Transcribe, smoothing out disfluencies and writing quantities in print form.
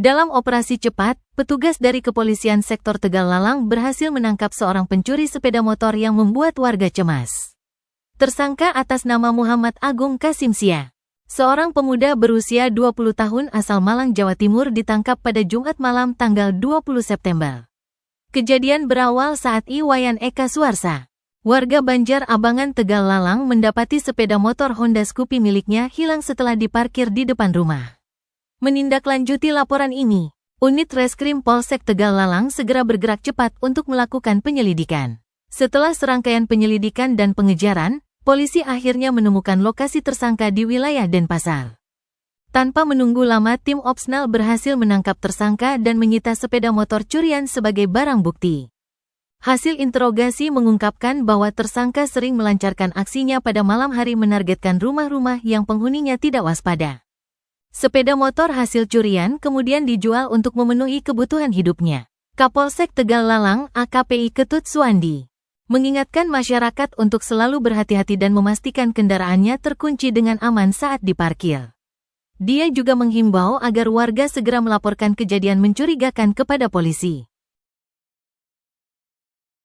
Dalam operasi cepat, petugas dari kepolisian sektor Tegal Lalang berhasil menangkap seorang pencuri sepeda motor yang membuat warga cemas. Tersangka atas nama Muhammad Agung Kasimsia, seorang pemuda berusia 20 tahun asal Malang, Jawa Timur ditangkap pada Jumat malam tanggal 20 September. Kejadian berawal saat Iwayan Eka Suarsa, warga Banjar Abangan Tegal Lalang mendapati sepeda motor Honda Scoopy miliknya hilang setelah diparkir di depan rumah. Menindaklanjuti laporan ini, unit Reskrim Polsek Tegal Lalang segera bergerak cepat untuk melakukan penyelidikan. Setelah serangkaian penyelidikan dan pengejaran, polisi akhirnya menemukan lokasi tersangka di wilayah Denpasar. Tanpa menunggu lama, tim Opsnal berhasil menangkap tersangka dan menyita sepeda motor curian sebagai barang bukti. Hasil interogasi mengungkapkan bahwa tersangka sering melancarkan aksinya pada malam hari menargetkan rumah-rumah yang penghuninya tidak waspada. Sepeda motor hasil curian kemudian dijual untuk memenuhi kebutuhan hidupnya. Kapolsek Tegal Lalang AKPI Ketut Suandi mengingatkan masyarakat untuk selalu berhati-hati dan memastikan kendaraannya terkunci dengan aman saat diparkir. Dia juga menghimbau agar warga segera melaporkan kejadian mencurigakan kepada polisi.